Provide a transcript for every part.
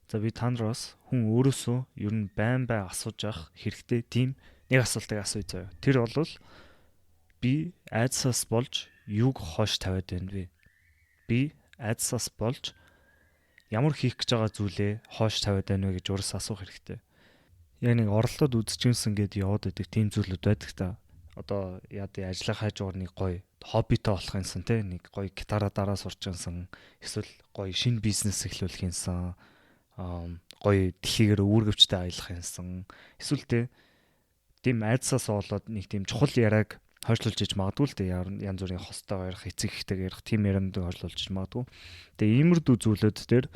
За би та нараас хүн өөрөөсөө ер нь байн асууж авах хэрэгтэй тийм нэг асуултыг асууя заяа. Тэр бол би айдсаас болж юуг хойш тавиад байна вэ? Би айдсаас болж ямар хийх гэж байгаа зүйлээ хойш тавиад байна вэ гэж өөрөөсөө асуух хэрэгтэй. Яг нэг оролдоод үзчихсэн гэдээ яваад байдаг тийм зүйлүүд байдаг та. Одоо яа тий ажлаа хайжуур нэг гоё хоббитой болох юмсан те нэг гоё гитараа дараа сурч юмсан эсвэл гоё шинэ бизнес эхлүүлэх юмсан гоё дэлхийгээр үүргэвчтэй аялах юмсан эсвэл тийм айдсаас болоод нэг тийм чухал яриаг хойшлуулж иж магадгүй л дээ янз бүрийн хостойгоо ярих эцэг ихтэйг ярих тийм ярианд хойшлуулж иж магадгүй. Тэгээ иймэрдүү зүйлүүд дээр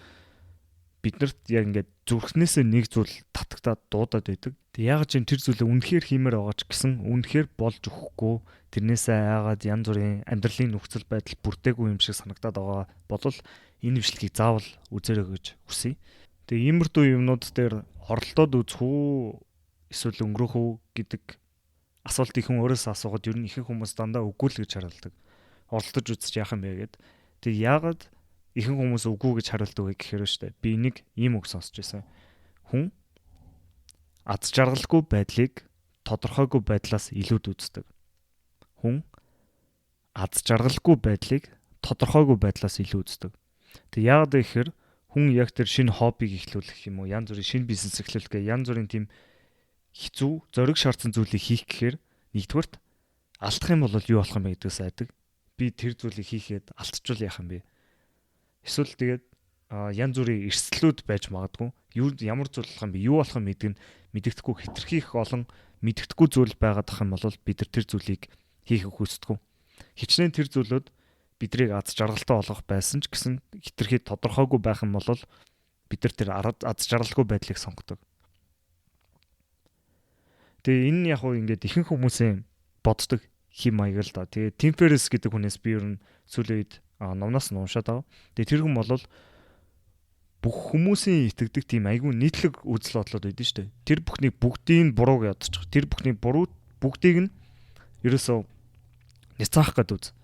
биднэрт яг ингээд зүрхнээсээ нэг зүйл татагтаад дуудаад байдаг. Тэг яг ч тэр зүйлээ үнэхээр хиймээр байгаа ч гэсэн үнэхээр болж өгөхгүй тэрнээсээ айгаад янз бүрийн амьдралын нөхцөл байдал бүрдээгүй юм шиг санагдаад байгаа бол энэ бичлэгийг заавал үзээрэй гэж хүсье. Тэгээ иймэрдүү юмнууд дээр оролдоод үзэх үү эсвэл өнгөрөх үү гэдэг асуултыг хүн өөрөөсөө асуугаад ер нь ихэнх хүмүүс дандаа үгүй л гэж хариулдаг. Оролдож үзэж яах юм бэ гэд. Тэг яагаад ихэнх хүмүүс үгүй гэж хариулдаг вэ гэхээр штэ. Би нэг ийм үг сонсч байсан. Хүн аз жаргалгүй байдлыг тодорхойгүй байдлаас илүүд үздэг. Хүн аз жаргалгүй байдлыг тодорхойгүй байдлаас илүү үздэг. Тэг яагаад гэхээр хүн яг тэр шинэ хоббиг эхлүүлэх юм уу, янз бүрийн шинэ бизнес эхлүүлэх гэх янз бүрийн тийм хэцүү, зориг шаардсан зүйлийг хийх гэхээр нэгдүгээрт алдах юм бол юу болох юм бэ гэдгээс айдаг. Би тэр зүйлийг хийхэд алдчихвал яах юм бэ? Эсвэл тэгээд янз бүрийн эрсдлүүд байж магадгүй. Ямар зүйл болох юм бэ? Юу болох юм мэддэхгүй хэтэрхий их олон мэддэхгүй зүйл байгаад ах юм бол бид нар тэр зүйлийг хийхийг хүсдэг. Хичнээн тэр зүйлүүд бидрийг аз жаргалтай болгох байсан ч гэсэн хэтэрхий тодорхойгүй байх юм бол бид нар тэр аз жаргалгүй байдлыг сонгодог. Тэгээ энэ яг хөө ингээд ихэнх хүмүүсийн боддог хим маяг л да. Тэгээ Tim Ferriss гэдэг хүнээс би ер нь сүүлийн үед номноос нь уншаад байгаа. Тэгээ тэр хүн бол бүх хүмүүсийн итгэдэг тийм айгүй нийтлэг үзэл бодлоод байдсан шүү дээ. Тэр бүхнийг бүгдийг бурууг ядчих. Тэр бүхний бүгдийг нь ерөөсөө няцаах гэдэг үз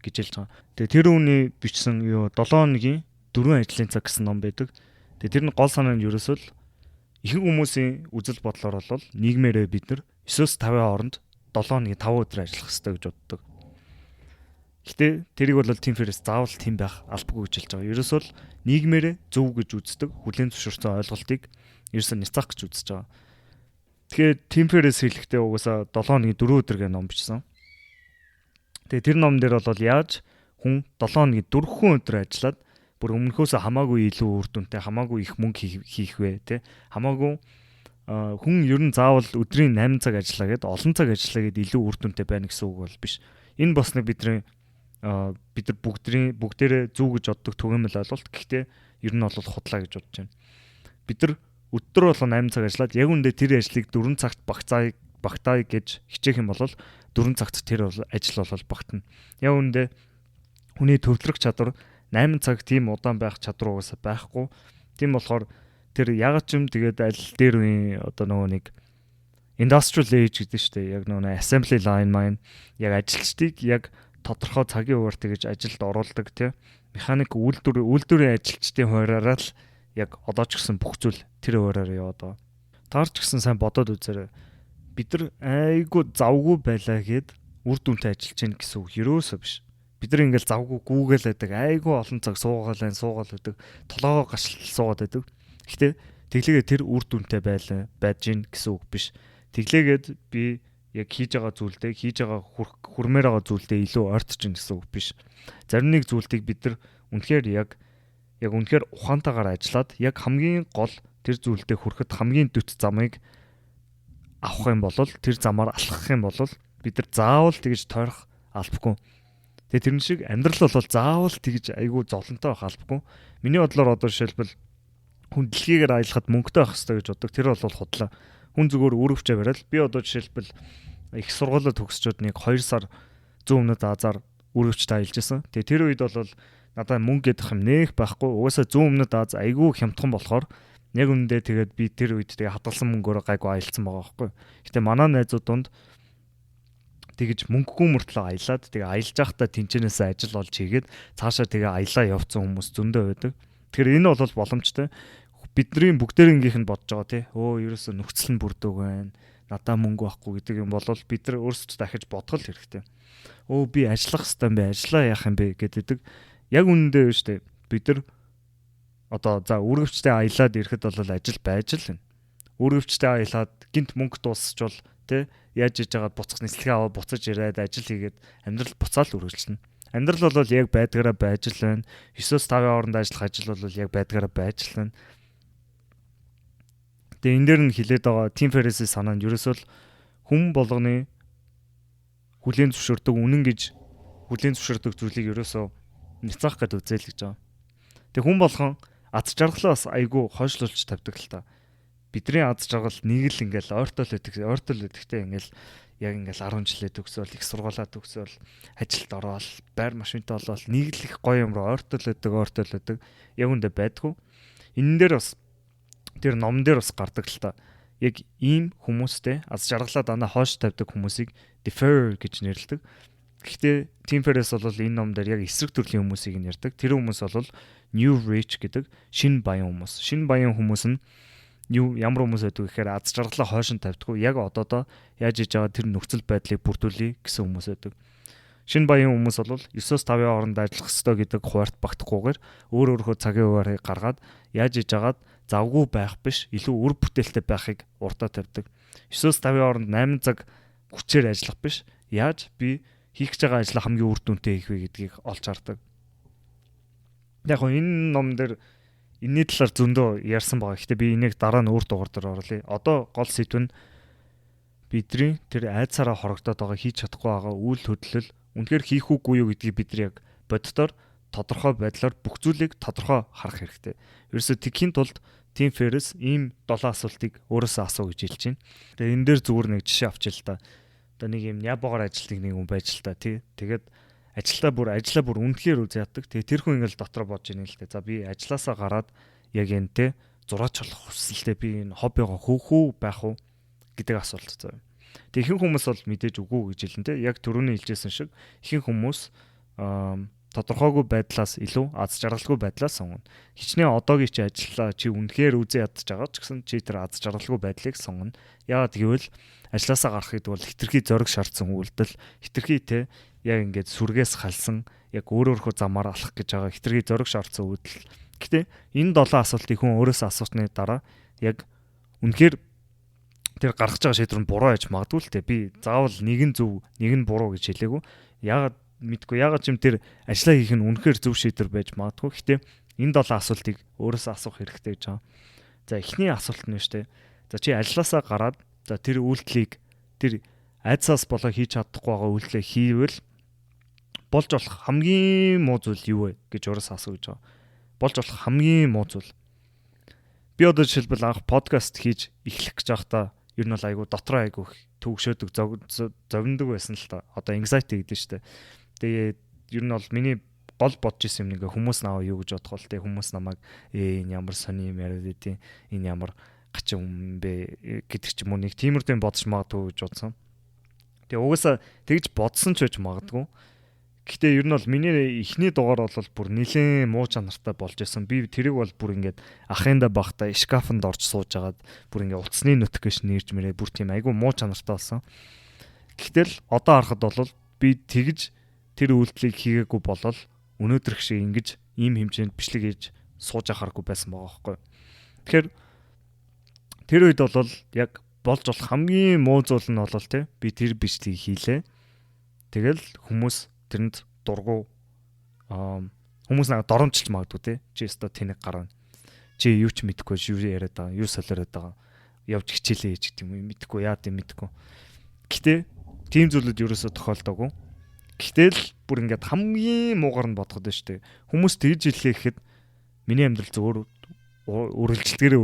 гэж хэлж байгаа. Тэгээ тэр хүний бичсэн 7 хоногийн 4 ажлын цаг гэсэн ном байдаг. Тэгээ тэр нь гол санаа нь ерөөсөө л ихэнх хүмүүсийн үзэл бодлоор бол нийгмээрээ бид нар 9-5 хооронд 7 хоногийн 5 өдөр ажиллах хэрэгтэй гэж боддог. Гэтэ тэрийг бол Tim Ferriss заавал тийм байх албагүй гэж хэлж байгаа. Ерөөсөө л нийгмээрээ зөв гэж үздэг, хүлээн зөвшөөрсөн ойлголтыг ерөөсөө няцаах гэж үзэж байгаа. Тэгэхээр Tim Ferriss хэлэхдээ угаасаа 7 хоногийн 4 өдөр гэх ном бичсэн. Тэгээ тэр номн дээр бол яаж хүн 7 хоногийн 4 өдөр ажиллаад бүр өмнөхөөсөө хамаагүй илүү үр дүнтэй, хамаагүй их мөнгө хийх вэ, тэ? Хамаагүй хүн ер нь заавал өдрийн 8 цаг ажиллаа гэд олон цаг ажиллаа гэд илүү үр дүнтэй байна гэсэн үг бол биш. Энэ бас нэг бид нар бүгдээрээ зүг гэж боддог түгээмэл ойлголт. Гэхдээ ер нь бол худлаа гэж бодож байна. Бид нар өдөр болгон 8 цаг ажиллаад яг үндэ тэр ажлыг 4 цагт багтаая гэж хичээх юм бол 4 цагт тэр ажил бол багтана. Яг үндэ хүний төвлөрөх чадвар 8 цаг тийм удаан байх чадвар угаасаа байхгүй. Тийм болохоор тэр яг ч юм тэгээд аль дээр үе одоо нөгөө нэг industrial age гэдэг шүү дээ. Яг нөгөө assembly line маань яг ажилчдыг яг тодорхой цагийн хуваар тэгэж ажилд оруулдаг тийм механик үйлдвэрийн ажилчдын хуваараа л яг одоо ч гэсэн бүх зүйл тэр хуваараар яваад байгаа. Таарч гэсэн сайн бодоод үзээрэй. Бид нар айгүй завгүй байлаа гэд үр дүнтэй ажиллаж гин гэсэн үг ерөөсөө биш. Бид нар ингээл завгүй гүүгээл байдаг айгүй олон цаг суугаал байдаг толгоогоо гашлал суугаад байдаг. Гэхдээ тэглээгээ тэр үр дүнтэй байж гин гэсэн үг биш. Тэглээгээд би яг хийж байгаа зүйлдээ хийж байгаа хүрмээр байгаа зүйлдээ илүү ойртож гин гэсэн үг биш. Зарим нэг зүйлийг бид нар үнэхээр яг үнэхээр ухаантайгаар ажиллаад яг хамгийн гол тэр зүйлдээ хүрэхэд хамгийн дөт замыг авах юм бол тэр замаар алхах юм бол бид нар заавал тэгж тойрох албагүй. Тэгээ тэрэн шиг амьдрал бол заавал тэгж айгүй зовлонтой байх албагүй. Миний бодлоор одоо жишээлбэл хүн дэлхийгээр аялахад мөнгөтэй байх хэрэгтэй гэж боддог. Тэр бол худлаа. Хүн зүгээр үүрэгчээ бариад би одоо жишээлбэл их сургуулаа төгсчөөд нэг 2 сар зүүн өмнөд Азаар үүрэгчтэй аялж байсан. Тэгээ тэр үед бол надад мөнгө гэдэг юм нээх байхгүй. Угаасаа зүүн өмнөд Аз айгүй хямдхан болохоор яг үндэ тэгээд би тэр үед тэгээ хадгалсан мөнгөөр гайгүй аялцсан байгаа байхгүй. Гэтэ манай найзууд донд тэгж мөнгөгүй мөртлөө аялаад тэгээ аялж байхдаа тэнчэнээс ажил олж хийгээд цаашаа тэгээ аялаа явцсан хүмүүс зөндөө байдаг. Тэгэхээр энэ бол боломжтой. бидний бүгдээрийнх нь бодож байгаа тий. Ерөөсөө нөхцөл нь бүрдэг байна. Надаа мөнгө байхгүй гэдэг юм бол бид нар өөрсдөө дахиж бодгол хэрэгтэй. Би ажиллах хэрэгтэй юм бэ? Ажиллаа яах юм бэ гэдэг. Яг үнэндээ шүү дээ. Бид нар одоо за үүргэвчтэй аялаад ирэхэд бол ажил байж л байна. Үүргэвчтэй аялаад гинт мөнгө дуусчвал тий яаж иж байгаа буцах нислэгээ аваад буцаж ирээд ажил хийгээд амьдрал буцаал үргэлжлэнэ. Амьдрал бол яг байдгаараа байж л байна. 9-5 хооронд ажиллах ажил бол яг байдгаараа байж л байна. Тэгээ энэ дээр нь хилээд байгаа Тим Феррисийн санаанд ерөөсөө хүн болгоны хүлээн зөвшөөрдөг үнэн гэж хүлээн зөвшөөрдөг зүйлийг ерөөсөө няцаах гэдэг үзэл гэж байгаа. Тэгээ хүн болгон аз жаргалаас айгүй хойшлуулж тавьдаг л та. Бидний аз жаргал нэг л ингээл ойртол өгдөгтэй ингээл яг ингээл 10 жилээ төгсөөл их сургуулаа төгсөөл ажилд ороод байр машинтай болоод нэг л их гоё юм руу ойртол өгдөг яг үндэ байдгүй. Энэ дээр бас тэр номон дээр бас гардаг л та. Яг ийм хүмүүстэй аз жаргалаа дандаа хойш тавьдаг хүмүүсийг defer гэж нэрлэдэг. Гэхдээ Tim Ferriss бол энэ ном дээр яг эсрэг төрлийн хүмүүсийг нь ярьдаг. Тэр хүмүүс бол new rich гэдэг шинэ баян хүмүүс. Шинэ баян хүмүүс нь ямар хүмүүс байдаг гэхээр аз жаргалаа хойш нь тавьдаггүй. Яг одоодоо яаж хийж байгаа тэр нөхцөл байдлыг бүрдүүлэе гэсэн хүмүүс байдаг. Шинэ баян хүмүүс бол 9-5 хооронд ажиллах ёстой гэдэг хуваарт багтахгүйгээр өөрөөхөө цагийн хуваарыг гаргаад яаж хийж агаад завгүй байх биш илүү үр бүтээлтэй байхыг урдаа тавьдаг. 9-5 хооронд 8 цаг хүчээр ажиллах биш яаж би хийх гэж байгаа ажлаа хамгийн үр дүнтэй хийх вэ гэдгийг олж хардаг. Яг гоо энэ ном дээр энэний талаар зөндөө ярьсан байгаа. Гэхдээ би энийг дараа нь өөр дугаар дээр оруулъя. Одоо гол сэдв нь бидний тэр айдсаараа хорогдоод байгаа хийж чадахгүй байгаа үйл хөдлөл үнэхээр хийх үгүй юу гэдгийг бид нар яг боддоор тодорхой байдлаар бүх зүйлийг тодорхой харах хэрэгтэй. Ерөөсө тэгхийн тулд Tim Ferriss ийм 7 асуултыг өөрөөсөө асуу гэж хэлж байна. Тэгээ энэ дээр зүгээр нэг жишээ авчил та. Одоо нэг юм ябоогоор ажилтдаг нэг хүн байж л та тий. Тэгээд ажлаа бүр үнэхээр үз яддаг. Тэгээ тэр хүн ингээл дотор бодож ийн л дээ. За би ажилласаа гараад яг энэ те зураач болох хүсэлтэй би энэ хоббигоо хөөхөө байх уу гэдэг асуулт заяа. Тэгээ ихэнх хүмүүс бол мэдээж үгүй гэж хэлнэ те. Яг түрүүний хэлжсэн шиг ихэнх хүмүүс тодорхойгүй байдлаас илүү аз жаргалгүй байдлаас сонгоно. Хичнээн одоогийн чи ажиллаа чи үнэхээр үзээ ядж байгаа ч гэсэн чи тэр аз жаргалгүй байдлыг сонгоно. Яагаад гэвэл ажилласаа гарах гэдэг бол хитрхи зориг шаардсан үйлдэл, хитрхи те яг ингээд сүргээс халсан яг өөрөөхөө замаар алах гэж байгаа хитрхи зориг шаардсан үйлдэл. Гэтэ энэ 7 асуултыг хүн өөрөөсөө асуусны дараа яг үнэхээр тэр гаргаж байгаа шийдвэр нь буруу байж магадгүй л те. Би заавал нэг нь зөв, нэг нь буруу гэж хэлээгүй. Яагаад мэдгүй яагаад ч юм тэр ажиллаа хийх нь үнэхээр зөв шийдвэр байж магадгүй. Гэтэ энэ 7 асуултыг өөрөөсөө асуух хэрэгтэй гэж байгаа. За эхний асуулт нь шүү дээ. За чи ажилласаа гараад за тэр үйлдэлийг тэр айдсаас болоо хийж чадахгүй байгаа үйлдэлээ хийвэл болж болох хамгийн муу зүйл юу вэ гэж өөрөөсөө асуу гэж байгаа. Болж болох хамгийн муу зүйл. Би одоо жишээлбэл анх подкаст хийж эхлэх гэж байхдаа ер нь бол айгу дотроо айгу төвөгшөөдөг зовндог байсан л та. Одоо anxiety гэдэг нь шүү дээ. Тэгээд ер нь бол миний гол бодож исэн юм ингээ хүмүүс наваа юу гэж бодох бол тэг хүмүүс намайг энэ ямар сони юм яриад идэв. Энэ ямар гачин юм бэ гэдэг ч юм уу нэг тиймэрдээ бодож магадгүй гэж бодсон. Тэгээ угаасаа тэгж бодсон ч байж магадгүй. Гэхдээ ер нь бол миний эхний дугаар бол бүр нэлээд муу чанартай болж исэн. Би тэрийг бол бүр ингээд ахында багтаа шкафанд орж сууж агаад бүр ингээд утасны notification нэрж мэрээ бүр тийм айгүй муу чанартай болсон. Гэтэл одоо харахад бол би тэгж тэр үйлдэлийг хийгээгүй болол өнөөдөр шиг ингэж ийм хэмжээнд бичлэг хийж сууж ахааргүй байсан байгаа байхгүй. Тэгэхээр тэр үед бол яг болж болох хамгийн муу зүйл нь бол те би тэр бичлэгийг хийлээ. Тэгэл хүмүүс тэрэнд дургу хүмүүс нэг доромжилж магадгүй те чи өстө тэнэг гарна. Чи юу ч мэдэхгүй юу яриад байгаа, юу солиороод байгаа. Явж хичээлээ хийж гэдэг юм мэдэхгүй яа гэм мэдэхгүй. Гэтэ тийм зүйлүүд ерөөсө тохиолдоогүй. Гэтэл бүр ингээд хамгийн муугар нь бодоход байна шүү дээ. Хүмүүс тэгж хэлээ гэхэд миний амьдрал зөвөр үргэлжлэлгээрээ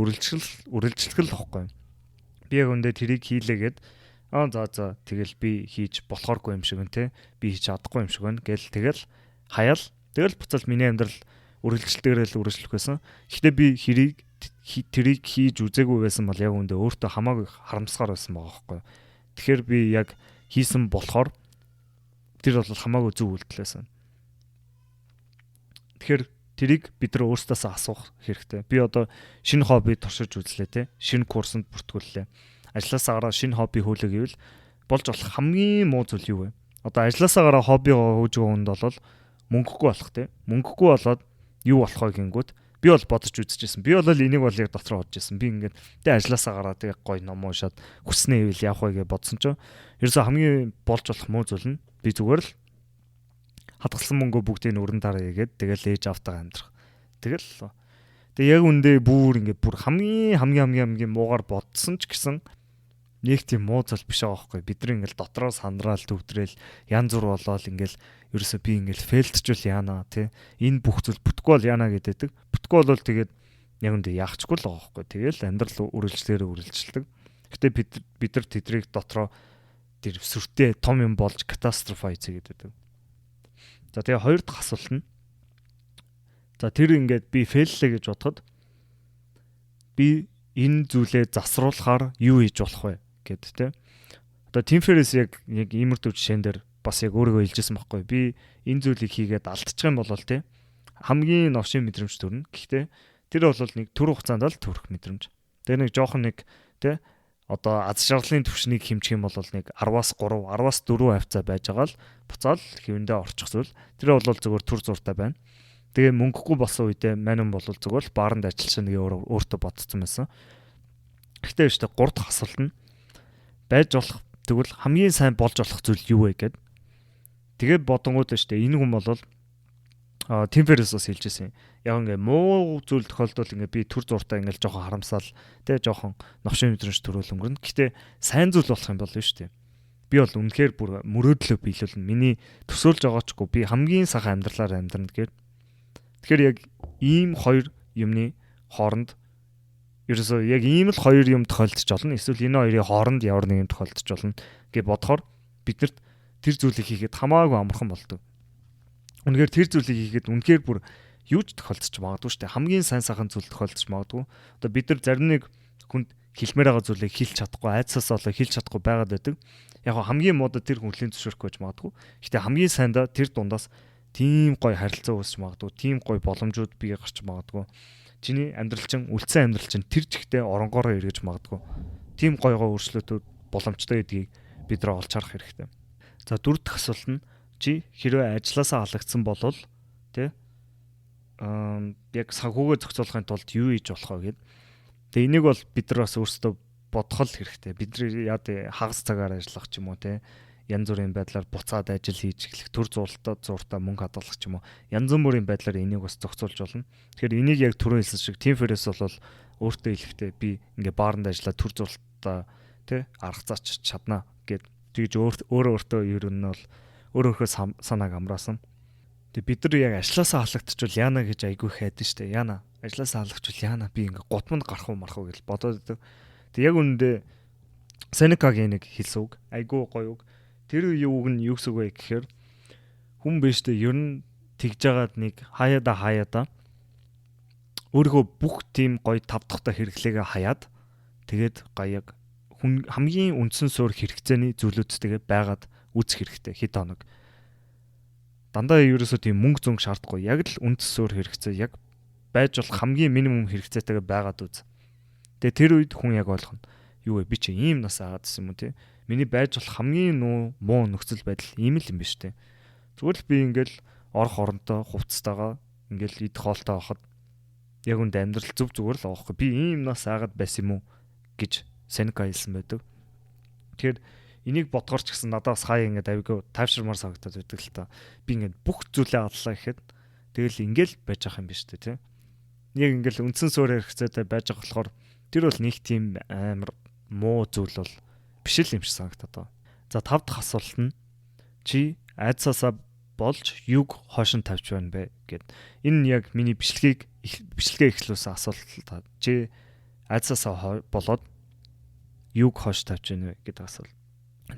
үргэлжлэх л واخгүй. Би яг өндөө тэрийг хийлээгээд за тэгэл би хийж болохооргүй юм шиг байна те. Би хийж чадахгүй юм шиг байна гэл тэгэл хаяал. Тэгэл буцаад миний амьдрал үргэлжлэлгээрээ л үргэлжлэх байсан. Гэхдээ би тэрийг хийж үзээгүй байсан бол яг өндөө өөртөө хамаагүй харамсгаар байсан байгаа واخгүй. Тэгэхээр би яг хийсэн болохоор тэр бол хамаагүй зөв үйлдэл байсан. Тэгэхээр Тэрийг бид нар өөрсдөөсөө асуух хэрэгтэй. Би одоо шинэ хобби туршиж үзлээ те. Шинэ курсанд бүртгүүллээ. Ажлаасаа гараад шинэ хобби хөөлөө гэвэл болж болох хамгийн муу зүйл юу вэ? Одоо ажлаасаа гараад хоббигоо хөөж өгөөнд бол мөнгөгүй болох те. Мөнгөгүй болоод юу болох вэ гингүүд би бол бодож үзчихсэн. Би бол энийг бол яг дотроо бодож байсан. Би ингээд тэ ажлаасаа гараад тэгээ гой ном уушаад хүснээ ивэл явах вэ гэж бодсон ч ерөөсөө хамгийн болж болох муу зүйл нь би зүгээр л хадгалсан мөнгөө бүгдийг нь өрн дараа игээд тэгэл ээж автаа амьдрах. Тэгэл тэгээ яг үндэ бүр ингээд бүр хамгийн муугаар бодсон ч гэсэн нэг тийм муу зүйл биш байгаа байхгүй. Бид нар ингээл дотроо сандраал төвдрээл янз бүр болоод ингээл ерөөсөө би ингээл фейлдчүүл яана тий. Энэ бүх зүйл бүтэхгүй бол яана гэдэг. Бүтэхгүй бол тэгээд яг үндэ яахчгүй л байгаа байхгүй. Тэгээл амьдрал үргэлжлэлдэг. Гэтэ бид нар тэдрийг дотроо тэр сүртэй том юм болж катастрофайз гэдэг. За тэгээ хоёр дахь асуулт нь. За тэр ингээд би фейллээ гэж бодоход би энэ зүйлээ засруулахаар юу хийж болох вэ гэд тэ. Одоо Tim Ferriss яг иймэрхүү жишээн дээр бас яг өөрийгөө хэлжсэн байхгүй. Би энэ зүйлийг хийгээд алдчих юм бол тэ хамгийн новшин мэдрэмж төрнө. Гэхдээ тэр бол нэг төр хугацаанд л төрөх мэдрэмж. Тэгээ нэг жоохон нэг тэ одоо аз жаргалын түвшнийг хэмжих юм бол нэг 10-аас 3, 10-аас 4 хавцаа байж байгаа л буцаал хэвэндээ орчих зүйл. Тэр бол зөвхөн төр зуртай байна. Тэгээ мөнгөгүй болсон үедээ манайм бол зөвхөн л бааранд ажиллаж нэг өөртөө бодсон байсан. Гэхдээ биш тэ 3 дахь асуулт нь байж болох тэгвэл хамгийн сайн болж болох зүйл юу вэ гэд. Тэгээд бодонгууд шүү дээ. Энэ хүн бол Tim Ferriss бас хэлжсэн. Яг ингээ муу зүйл тохиолдвол ингээ би төр зуртаа ингээл жоохон харамсаал тэ жоохон новшин мэдрэмж төрөл өнгөрнө. Гэхдээ сайн зүйл болох юм бол шүү дээ. Би бол үнэхээр бүр мөрөөдлөө биелүүлнэ. Миний төсөөлж байгаачгүй би хамгийн сайхан амьдралаар амьдрна гэхээр. Тэгэхээр яг ийм хоёр юмны хооронд ерөөсөө яг ийм л хоёр юм тохиолдож болно. Эсвэл энэ хоёрын хооронд ямар нэг юм тохиолдож болно гэж бодохоор биднэрт тэр зүйлийг хийхэд хамаагүй амархан болдог. Үнэхээр тэр зүйлийг хийгээд үнэхээр бүр юу ч тохиолдож магадгүй шүү дээ. Хамгийн сайн сайхан зүйл тохиолдож магадгүй. Одоо бид нар зарим нэг хүнд хэлмээр байгаа зүйлийг хэлж чадахгүй, айцсаас олоо хэлж чадахгүй байгаад байдаг. Яг хамгийн муудад тэр хүнлийн зөвшөөрөхгүй байж магадгүй. Гэхдээ хамгийн сайндаа тэр дундаас тийм гоё харилцаа үүсч магадгүй, тийм гоё боломжууд бий гарч магадгүй. Чиний амьдрал чинь, үлдсэн амьдрал чинь тэр жигтэй оронгоороо эргэж магадгүй. Тийм гоё өөрчлөлтүүд боломжтой гэдгийг бид нар олж харах хэрэгтэй. За дөрөв дэх асуулт нь чи хэрвээ ажилласаа халагдсан болвол тий яг санхүүгээ зохицуулахын тулд юу хийж болох вэ гэд. Тэгээ энийг бол бид нар бас өөрсдөө бодох л хэрэгтэй. Бид нар яа хагас цагаар ажиллах ч юм уу тий янз бүрийн байдлаар буцаад ажил хийж эхлэх, төр зуртаа мөнгө хадгалах ч юм уу. Янз бүрийн байдлаар энийг бас зохицуулж болно. Тэгэхээр энийг яг түрүү хэлсэн шиг Tim Ferriss бол өөртөө хэлэхдээ би ингээ бааранд ажиллаад төр зуртаа тий арга заач чадна гэд тэгж өөртөө ер нь бол өөрөөхөө санааг амраасан. Тэг бид нар яг ажилласаа халагдчихвал яана гэж айгүй хайдэн штэ. Яана ажилласаа халагдчихвал яана би ингээ гутманд гарах уу марах уу гэж бодоод байдаг. Тэг яг үүндээ Seneca-гийн нэг хэлсэн үг айгүй гоё үг. Тэр юуг нь юу гэсэн үг вэ гэхээр хүн биш дээ ер нь тэгж жагаад нэг хаяада өөрийнхөө бүх тийм гоё тав дахьтай хэрэглээгээ хаяад тэгээд гаяг хүн хамгийн үндсэн суурь хэрэгцээний зүйлүүдтэйгээ байгаад үүсэх хэрэгтэй хэд хоног. Дандаа ерөөсөө тийм мөнгө зөнгө шаардахгүй. Яг л үндсэн суурь хэрэгцээ яг байж болох хамгийн минимум хэрэгцээтэйгээ байгаад үз. Тэгээ тэр үед хүн яг ойлгоно. Юу вэ? Би чи ийм нас аагаад гэсэн юм уу те? Миний байж болох хамгийн муу нөхцөл байдал ийм л юм биш те. Зүгээр л би ингээл орох оронтой хувцастайгаа ингээл идэх хоолтой байхад яг үнд амьдрал зөв зүгээр л авахгүй. Би ийм нас аагаад байсан юм уу гэж Seneca хэлсэн байдаг. Тэгэхээр энийг бодгоор ч гэсэн надад бас хаяа ингээд авигаа тайвширмаар санагдаад байдаг л та. Би ингээд бүх зүйлээ адлаа гэхэд тэгэл ингээл байж ах юм биш үү те. Яг ингээл үндсэн суурь хэрэгцээтэй байж байгаа болохоор тэр бол нэг тийм амар муу зүйл бол биш л юм шиг санагдаад байна. За 5 дахь асуулт нь чи айдсаасаа болж юг хойш нь тавьж байна бэ гэд. Энэ яг миний бичлэгээ эхлүүлсэн асуулт та. Чи айдсаасаа болоод юг хойш тавьж байна вэ гэдэг асуулт.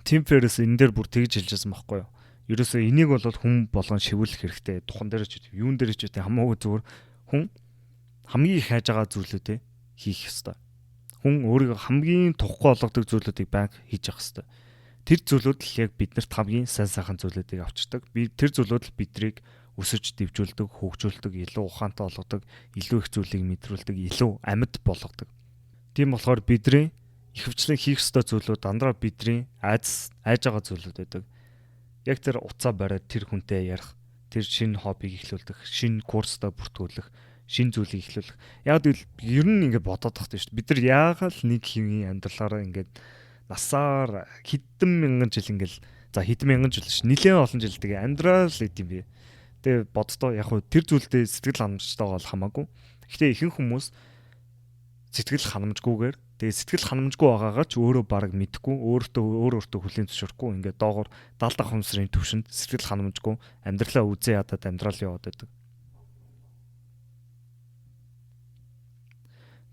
Tim Ferriss энэ дээр бүр тэгж хэлжсэн байхгүй юу? Ерөөсөө энийг бол хүн болгон шивүүлэх хэрэгтэй. Тухан дээр ч юун дээр ч хамаагүй зүгээр хүн хамгийн их хайж байгаа зүйлүүдээ хийх ёстой. Хүн өөрийгөө хамгийн тухгүй болгодог зүйлүүдийг байнга хийж явах ёстой. Тэр зүйлүүд л яг биднэрт хамгийн сайн сайхан зүйлүүдийг авчирдаг. Тэр зүйлүүд л биднийг өсөж дэвжүүлдэг, хөгжүүлдэг, илүү ухаантай болгодог, илүү их зүйлийг мэдрүүлдэг, илүү амьд болгодог. Тийм болохоор бидний ихэвчлэн хийх ёстой зүйлүүд дандаа бидний айж байгаа зүйлүүд байдаг. Яг тэр уцаа бариад тэр хүнтэй ярих, тэр шинэ хоббиг эхлүүлэх, шинэ курстаа бүртгүүлэх, шинэ зүйлийг эхлүүлэх. Яг л ер нь ингээд бодоод тахтай шүү дээ. Бид нар яагаад л нэг хэвийн амьдралаараа ингээд насаар хэдэн мянган жил ингээд за хэдэн мянган жил ш нэлээд олон жил тэгээ амьдрал гэдэм бие. Тэгээ боддоо яг хөө тэр зүйлдээ сэтгэл ханамжтай бол хамаагүй. Гэхдээ ихэнх хүмүүс сэтгэл ханамжгүйгээр тэгээ сэтгэл ханамжгүй байгаагаа ч өөрөө бараг мэдхгүй өөртөө хүлээн зөвшөөрөхгүй ингээд доогоор далд ах хүмүүсийн төвшөнд сэтгэл ханамжгүй амьдралаа үзээ ядаад амьдрал яваад байдаг.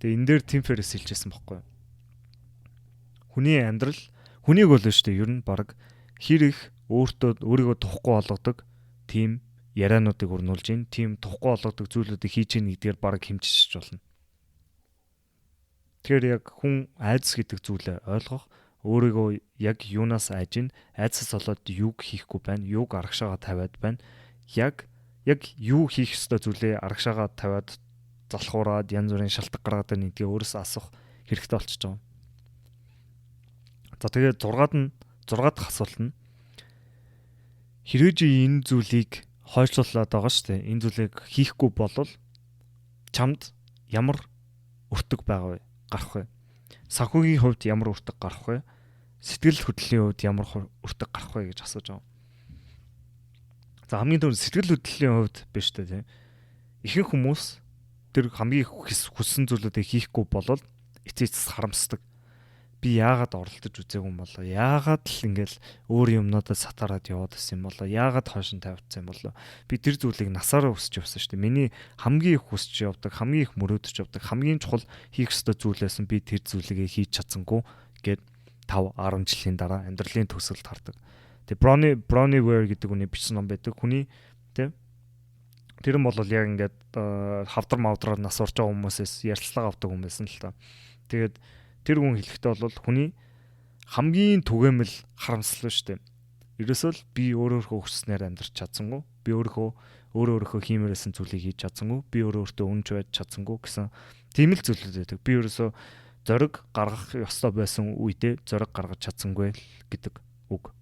Тэгээ энэ дээр Тим Феррис хэлжсэн байхгүй юу? Хүний амьдрал хүнийг бол шүү дээ ер нь бараг хэр их өөрийгөө тухгүй болгодог тийм яриануудыг өрнүүлж ийн тийм тухгүй болгодог зүйлүүдийг хийж ийн гэдгээр бараг хэмжиж болно. Тэгэхээр яг хүн айдас гэдэг зүйлээ ойлгох өөрийгөө яг юунаас айж ийн айдсаас болоод юуг хийхгүй байна, юуг аргашаага тавиад байна. Яг юу хийх ёстой зүйлээ аргашаага тавиад залхуураад янз бүрийн шалтгаан гаргаад байна гэдгийг өөрөөсөө асуух хэрэгтэй болчихж байгаа. За тэгээд 6 дахь асуулт нь хэрвээ чи энэ зүйлийг хойшлуулад байгаа шүү дээ. Энэ зүйлийг хийхгүй болвол чамд ямар өртөг байгаа вэ? Гарах вэ? Санхүүгийн хувьд ямар өртөг гарах вэ? Сэтгэл хөдлөлийн хувьд ямар өртөг гарах вэ гэж асууж байгаа. За хамгийн түрүү сэтгэл хөдлөлийн хувьд биш үү те. Ихэнх хүмүүс тэр хамгийн хүссэн зүйлүүдийг хийхгүй болвол эцээцс харамсдаг. Би яагаад оролдож үзээгүй юм болоо? Яагаад л ингээл өөр юмнуудад сатараад яваад байсан юм болоо? Яагаад хойш нь тавьчихсан юм болоо? Би тэр зүйлийг насаараа өсч явсан шүү дээ. Миний хамгийн их хүсч явдаг, хамгийн их мөрөөдөж явдаг, хамгийн чухал хийх ёстой зүйлээс нь би тэр зүйлийг хийж чадсангүй гэд 5-10 жилийн дараа амьдралын төгсөлд хардаг. Тэгээ Bronnie Ware гэдэг хүний бичсэн ном байдаг. Хүний тэ тэр нь бол яг ингээд хавдар мавдраар нас орж байгаа хүмүүсээс ярьцлага авдаг хүн байсан л та. Тэгээд тэр хүн хэлэхдээ бол хүний хамгийн түгээмэл харамсал шүү дээ. Ерөөсөө л би өөрөөхөө хүснээр амьдрч чадсангүй. Би өөрөөхөө хиймээрсэн зүйлийг хийж чадсангүй. Би өөртөө үнж байж чадсангүй гэсэн тийм л зүйлүүд байдаг. Би ерөөсөө зориг гаргах ёстой байсан үедээ зориг гаргаж чадсангүй гэдэг үг.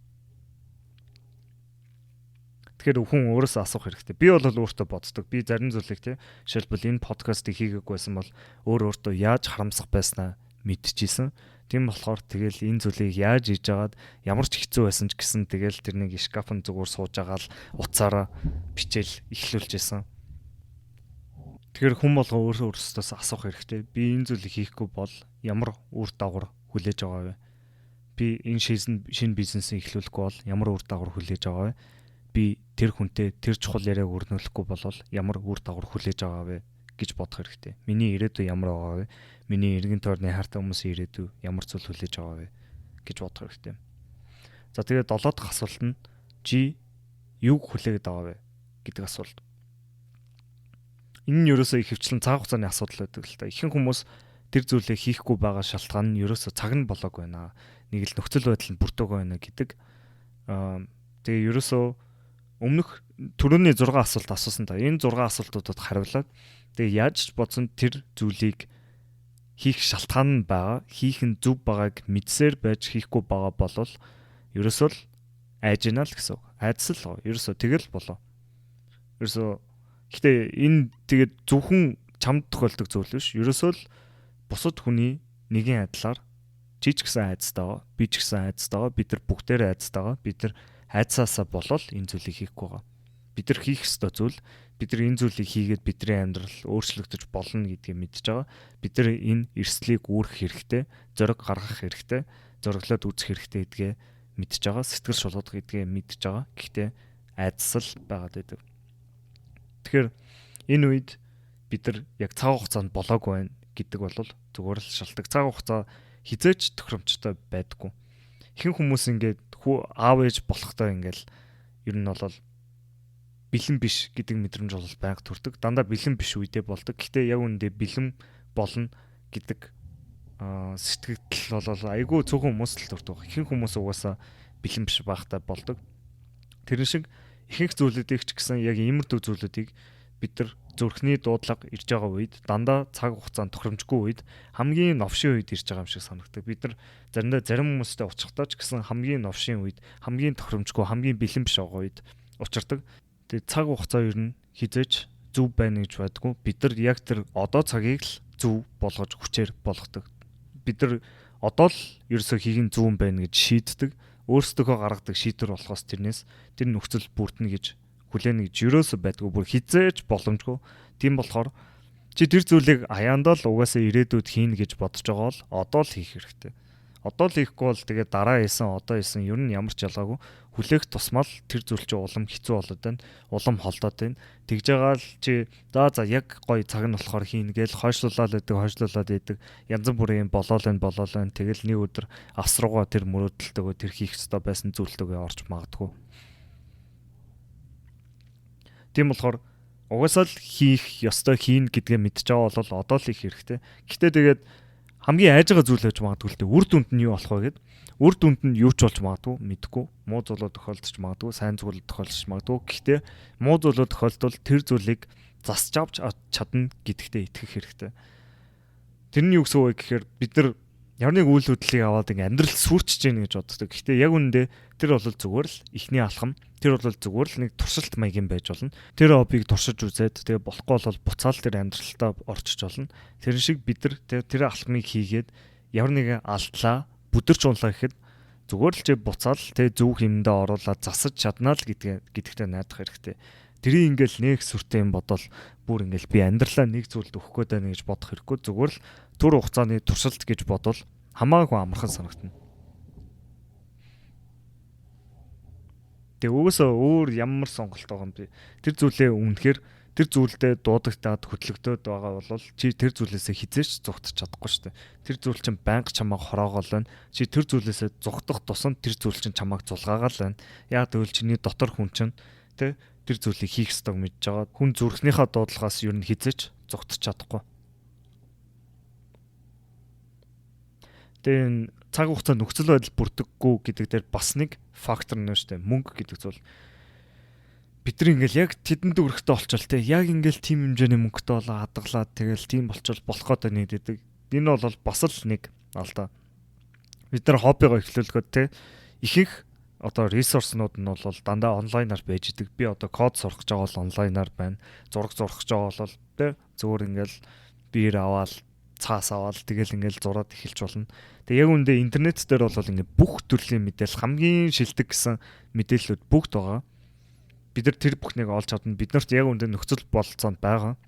Тэгэхээр хүн өөрөөсөө асуух хэрэгтэй. Би бол өөртөө боддог. Би зарим зүйлийг тий жишээлбэл энэ подкастыг хийгээгүйсэн бол өөртөө яаж харамсах байснаа мэдчихсэн. Тийм болохоор тэгэл энэ зүйлийг яаж хийж агаад ямар ч хэцүү байсан ч гэсэн тэгэл тэрнийг шкафын зүгээр сууж агаал уцаараа бичээл эхлүүлж исэн. Тэгэхээр хүн болго өөрөөсөө асуух хэрэгтэй. Би энэ зүйлийг хийхгүй бол ямар үр дагавар хүлээж байгаа вэ? Би энэ шинэ бизнесийг эхлүүлэхгүй бол ямар үр дагавар хүлээж байгаа вэ? Би тэр хүнтэй тэр чухал яриаг өрнүүлэхгүй бол ямар үр дагавар хүлээж байгаа вэ гэж бодох хэрэгтэй. Миний ирээдүй ямар байгаа вэ? Миний эргэн тойрны хайртай хүмүүсийн ирээдүй ямар зүйл хүлээж байгаа вэ гэж бодох хэрэгтэй. За тэгээд 7 дахь асуулт нь чи юуг хүлээгээд байгаа вэ гэдэг асуулт. Энэ нь ерөөсөө ихэвчлэн цаг хугацааны асуудал байдаг л та. Ихэнх хүмүүс тэр зүйлийг хийхгүй байгаа шалтгаан нь ерөөсөө цаг нь болоог байна. Нэг л нөхцөл байдал нь бүртөг байна гэдэг. Тэгээ ерөөсөө өмнөх түрүүний 6 асуулт асуусан та. Энэ 6 асуултуудад хариулаад тэгээ яаж ч бодсон тэр зүйлийг хийх шалтгаан нь байгаа, хийх нь зөв байгааг мэдсээр байж хийхгүй байгаа болол ерөөсөө л айж гинэ л гэсэн үг. Айдас л ерөөсөө тэгэл болоо. Ерөөсөө гэхдээ энэ тэгээд зөвхөн чамд тохиолдог зүйл биш. Ерөөсөө л бусад хүний нэгэн адилаар чи ч гэсэн айдастай байгаа, би ч гэсэн айдастай байгаа, бид нар бүгдээр айдастай байгаа. Бид нар айдсаасаа болол энэ зүйлийг хийхгүй байгаа. Бид нар хийх ёстой зүйл, бид нар энэ зүйлийг хийгээд бидний амьдрал өөрчлөгдөж болно гэдгийг мэдж байгаа. Бид нар энэ эрсдлийг үүрэх хэрэгтэй, зориг гаргах хэрэгтэй, зориглоод үүсэх хэрэгтэй гэдгээ мэдж байгаа. Сэтгэл шулуудах гэдгээ мэдж байгаа. Гэхдээ айдас л байгаад байдаг. Тэгэхээр энэ үед бид нар яг цаг хугацаанд болоогүй байна гэдэг бол зүгээр л шалтгаан. Цаг хугацаа хизээч тохиромжтой байдаггүй. Ихэнх хүмүүс ингээд аав ээж болохтой ингээл ер нь бол бэлэн биш гэдэг мэдрэмж бол байнга төрдөг. Дандаа бэлэн биш үедээ болдог. Гэхдээ яг үүндээ бэлэн болно гэдэг сэтгэл бол айгүй цөөхөн хүмүүс л төрдөг. Ихэнх хүмүүс угаасаа бэлэн биш байхтай болдог. Тэрэн шиг ихэнх зүйлүүдийг ч гэсэн яг иймэр дүү зүйлүүдийг бид нар зүрхний дуудлага ирж байгаа үед дандаа цаг хугацаанд тохиромжгүй үед хамгийн новшийн үед ирж байгаа юм шиг санагддаг. Бид нар заримдаа зарим хүмүүстэй уулзахдаа ч гэсэн хамгийн новшийн үед, хамгийн тохиромжгүй, хамгийн бэлэн биш байгаа үед учирдаг. Тэгээд цаг хугацаа ер нь хизээч зөв байна гэж байдгүй. Бид нар яг тэр одоо цагийг л зөв болгож хүчээр болгодог. Бид нар одоо л ерөөсөө хийх нь зөв байна гэж шийддэг. Өөрсдөө гаргадаг шийдвэр болохоос тэрнээс тэр нөхцөл бүрдэнэ гэж хүлээнэ гэж ерөөсөө байдгүй. Бүр хизээж боломжгүй. Тийм болохоор чи тэр зүйлийг аяандаа л угаасаа ирээдүйд хийнэ гэж бодож байгаа бол одоо л хийх хэрэгтэй. Одоо л хийхгүй бол тэгээд дараа хийсэн одоо хийсэн ер нь ямар ч ялгаагүй хүлээх тусмал тэр зүйл чинь улам хэцүү болоод байна. Улам холдоод байна. Тэгж байгаа л чи за яг гоё цаг нь болохоор хийнэ гээл хойшлуулаад идэг. Янз бүрийн болоол байна. Тэгэл нэг өдөр авсруугаа тэр мөрөөдөлтөөгөө тэр хийх ёстой байсан зүйлтэйгээ орж магадгүй. Тийм болохоор угаасаа л хийх ёстой хийн гэдгээ мэдж байгаа бол одоо л их хэрэгтэй. Гэхдээ тэгээд хамгийн айж байгаа зүйл байж магадгүй л дээ. Үр дүнд нь юу болох вэ гэд. Үр дүнд нь юу ч болж магадгүй мэдгүй. Муу зүйлүүд тохиолдож магадгүй, сайн зүйлүүд тохиолдож магадгүй. Гэхдээ муу зүйлүүд тохиолдвол тэр зүйлийг засч авч чадна гэдэгтээ итгэх хэрэгтэй. Тэрний юу гэсэн үг вэ гэхээр бид нар ямар нэг үйл хөдлөлийг аваад ингээ амьдрал сүрчж гэнэ гэж боддог. Гэхдээ яг үүндээ тэр бол зүгээр л ихний алхам. Тэр бол зүгээр л нэг туршилт маягийн байж болно. Тэр хоббиг туршиж үзээд тэгээ болохгүй бол буцаал тэр амьдралтаа орчиж болно. Тэр шиг бид нар тэр алхмыг хийгээд ямар нэгэн алдлаа бүдэрч унлаа гэхэд зүгээр л чи буцаал тэ зөв хэмнэндээ оруулаад засаж чаднаа л гэдэгтээ найдах хэрэгтэй. Тэрийг ингээл нэг сүртэй юм бодвол бүр ингээл би амьдралаа нэг зүйлд өгөх гээд байна гэж бодох хэрэггүй. Зүгээр л түр хугацааны туршилт гэж бодвол хамаагүй амархан санагдана. Тэгээ уусаа өөр ямар сонголт байгаа юм бэ? Тэр зүйлээ үнэхээр тэр зүйлдээ дуудагтаад хөтлөгдөөд байгаа бол чи тэр зүйлээсээ хизээч зугтаж чадахгүй шүү дээ. Тэр зүйл чинь байнга чамайг хороогоол байна. Чи тэр зүйлээсээ зугтах тусам тэр зүйл чинь чамайг зулгаагаал байна. Яг тэгвэл чиний дотор хүн чинь тэр зүйлийг хийх ёстойг мэдж байгаа. Хүн зүрхнийхээ дуудлагаас ер нь хизээч зугтаж чадахгүй. Тэгээ цаг хугацаанд нөхцөл байдал бүрдэггүй гэдэг дээр бас нэг фактор нэ штэ. Мөнгө гэдэг зүйл. Бид нар ингээл яг тэдэнд өрхтөө олчвол те яг ингээл тим хэмжээний мөнгөтэй болоо хадгалаад тэгэл тийм болчвол болох гэдэг нэгдэдэг. Энэ бол бас л нэг алдаа. Бид нар хоббигоо эхлүүлэхэд те ихэнх одоо ресурснууд нь бол дандаа онлайнаар байж идэг. Би одоо код сурах гэж байгаа бол онлайнаар байна. Зураг зурах гэж байгаа бол те зүгээр ингээл биер аваад цаас аваад тэгэл ингээл зураад эхэлж болно. Тэгээ яг үндэ интернет дээр бол ингээд бүх төрлийн мэдээлэл хамгийн шилдэг гэсэн мэдээллүүд бүгд байгаа. Бид нар тэр бүхнийг олж чадна. Бид нарт яг үндэ нөхцөл бололцоонд байгаа.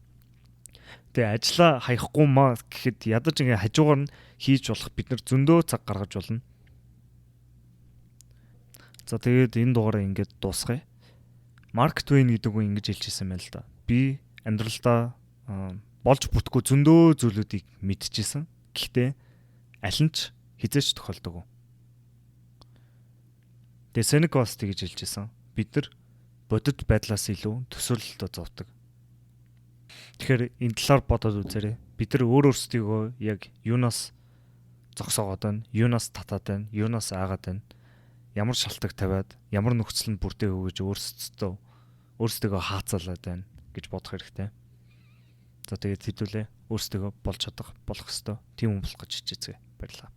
Тэгээ ажлаа хаяхгүй маа гэхэд ядаж ингээд хажуугаар нь хийж болох бид нар зөндөө цаг гаргаж болно. За тэгээд энэ дугаараа ингээд дуусгая. Марк Твейн гэдэг хүн ингэж хэлчихсэн байл л да. Би амьдралдаа болж бүтэхгүй зөндөө зүйлүүдийг мэдчихсэн. Гэхдээ аль нь ч хизээч тохиолдог. Тэгээ Сенекос тэгж хэлжсэн. Бид нар бодит байдлаас илүү төсөөлөлтөд зовдөг. Тэгэхээр энэ талаар бодоод үзээрэй. Бид нар өөрсдийгөө яг юунаас зогсоогоод байна, юунаас татаад байна, юунаас айгаад байна. Ямар шалтгаан тавиад, ямар нөхцөлд бүрдээ өгөөж өөрсдөө хаацаалаад байна гэж бодох хэрэгтэй. За тэгээд хэдүүлээ өөрсдөө болж чадах болох ёстой. Тийм хүн болох гэж хичээцгээе. Баярлалаа.